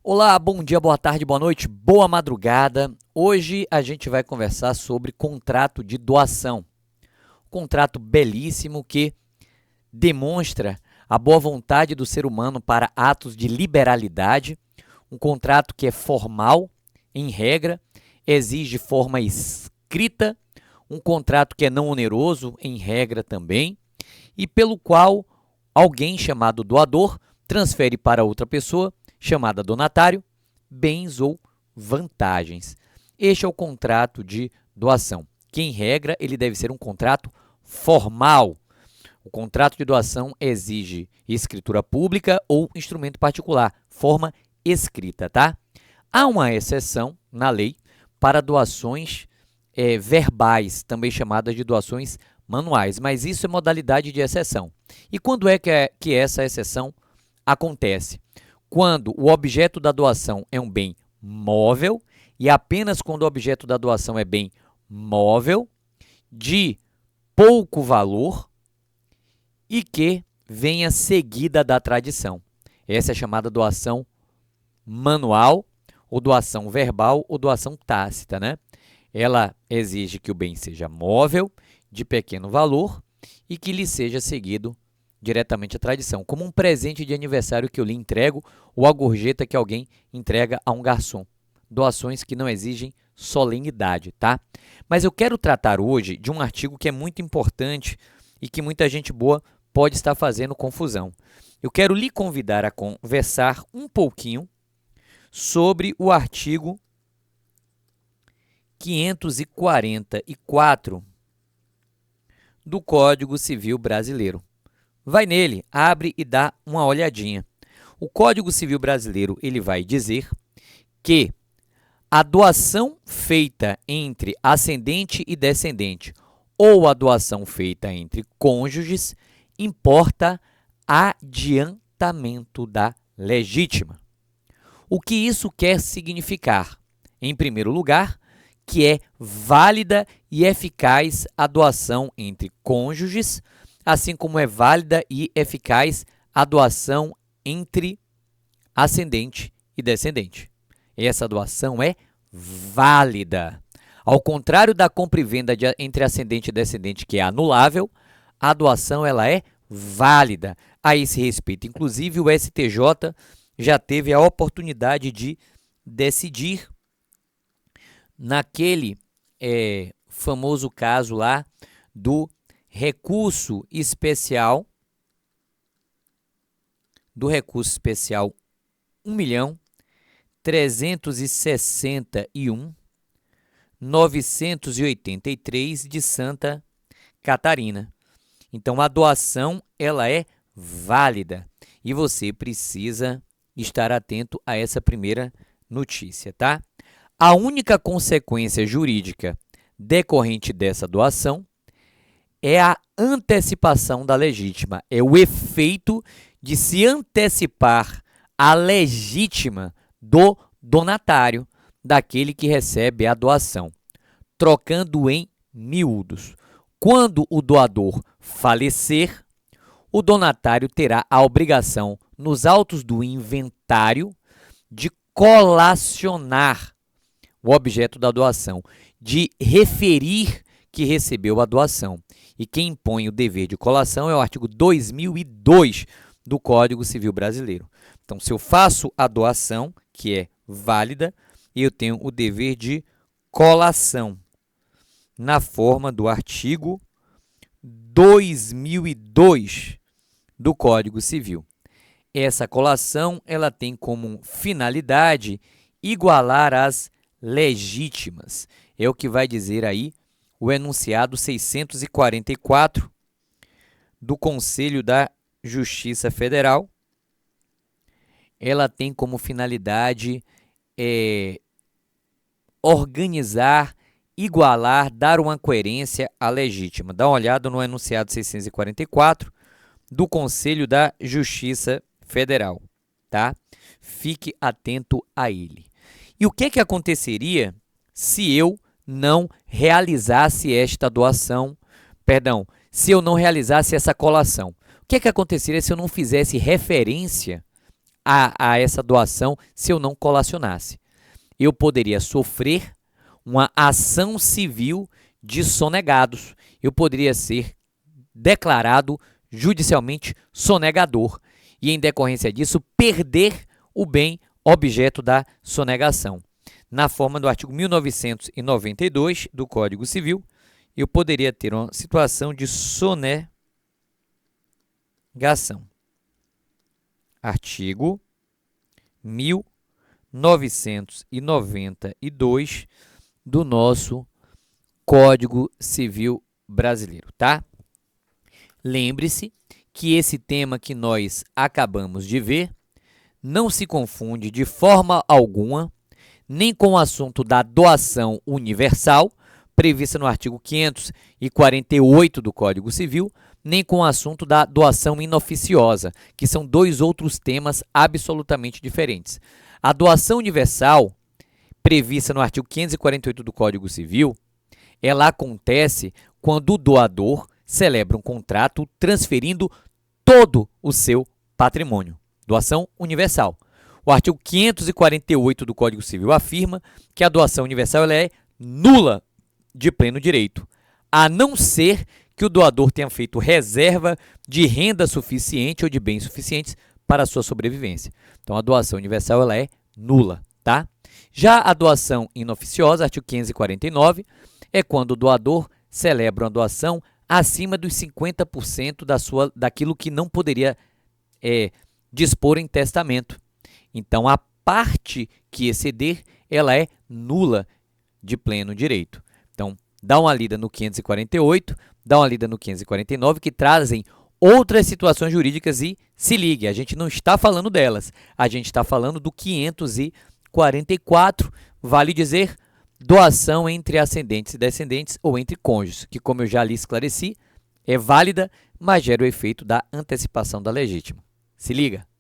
Olá, bom dia, boa tarde, boa noite, boa madrugada. Hoje a gente vai conversar sobre contrato de doação. Contrato belíssimo que demonstra a boa vontade do ser humano para atos de liberalidade. Um contrato que é formal, em regra, exige forma escrita. Um contrato que é não oneroso, em regra também, e pelo qual alguém chamado doador transfere para outra pessoa, chamada donatário, bens ou vantagens. Este é o contrato de doação, que em regra ele deve ser um contrato formal. O contrato de doação exige escritura pública ou instrumento particular, forma escrita, tá? Há uma exceção na lei para doações verbais, também chamadas de doações manuais, mas isso é modalidade de exceção. E quando é que essa exceção acontece? Quando o objeto da doação é um bem móvel, e apenas quando o objeto da doação é bem móvel, de pouco valor e que venha seguida da tradição. Essa é chamada doação manual, ou doação verbal, ou doação tácita, né? Ela exige que o bem seja móvel, de pequeno valor e que lhe seja seguido diretamente à tradição, como um presente de aniversário que eu lhe entrego ou a gorjeta que alguém entrega a um garçom. Doações que não exigem solenidade, tá? Mas eu quero tratar hoje de um artigo que é muito importante e que muita gente boa pode estar fazendo confusão. Eu quero lhe convidar a conversar um pouquinho sobre o artigo 544 do Código Civil Brasileiro. Vai nele, abre e dá uma olhadinha. O Código Civil Brasileiro ele vai dizer que a doação feita entre ascendente e descendente ou a doação feita entre cônjuges importa adiantamento da legítima. O que isso quer significar? Em primeiro lugar, que é válida e eficaz a doação entre cônjuges, assim como é válida e eficaz a doação entre ascendente e descendente. Essa doação é válida. Ao contrário da compra e venda entre ascendente e descendente, que é anulável, a doação ela é válida. A esse respeito, inclusive, o STJ já teve a oportunidade de decidir naquele famoso caso lá do recurso especial 1.361.983 de Santa Catarina. Então, a doação ela é válida e você precisa estar atento a essa primeira notícia, tá? A única consequência jurídica decorrente dessa doação é a antecipação da legítima, é o efeito de se antecipar a legítima do donatário, daquele que recebe a doação. Trocando em miúdos, quando o doador falecer, o donatário terá a obrigação, nos autos do inventário, de colacionar o objeto da doação, de referir que recebeu a doação. E quem impõe o dever de colação é o artigo 2002 do Código Civil Brasileiro. Então, se eu faço a doação, que é válida, eu tenho o dever de colação, na forma do artigo 2002 do Código Civil. Essa colação ela tem como finalidade igualar as legítimas. É o que vai dizer aí o enunciado 644 do Conselho da Justiça Federal. Ela tem como finalidade organizar, igualar, dar uma coerência à legítima. Dá uma olhada no enunciado 644 do Conselho da Justiça Federal, tá? Fique atento a ele. E o que aconteceria se eu não realizasse esta doação, se eu não realizasse essa colação? O que aconteceria se eu não fizesse referência a essa doação se eu não colacionasse. Eu poderia sofrer uma ação civil de sonegados. Eu poderia ser declarado judicialmente sonegador e, em decorrência disso, perder o bem objeto da sonegação. Na forma do artigo 1992 do Código Civil, eu poderia ter uma situação de sonegação. Artigo 1992 do nosso Código Civil brasileiro, tá? Lembre-se que esse tema que nós acabamos de ver não se confunde de forma alguma nem com o assunto da doação universal, prevista no artigo 548 do Código Civil, nem com o assunto da doação inoficiosa, que são dois outros temas absolutamente diferentes. A doação universal, prevista no artigo 548 do Código Civil, ela acontece quando o doador celebra um contrato transferindo todo o seu patrimônio. Doação universal. O artigo 548 do Código Civil afirma que a doação universal ela é nula de pleno direito, a não ser que o doador tenha feito reserva de renda suficiente ou de bens suficientes para a sua sobrevivência. Então, a doação universal ela é nula, tá? Já a doação inoficiosa, artigo 549, é quando o doador celebra uma doação acima dos 50% daquilo que não poderia dispor em testamento. Então, a parte que exceder, ela é nula de pleno direito. Então, dá uma lida no 548, dá uma lida no 549, que trazem outras situações jurídicas e se ligue, a gente não está falando delas, a gente está falando do 544, vale dizer, doação entre ascendentes e descendentes ou entre cônjuges, que, como eu já lhe esclareci, é válida, mas gera o efeito da antecipação da legítima. Se liga!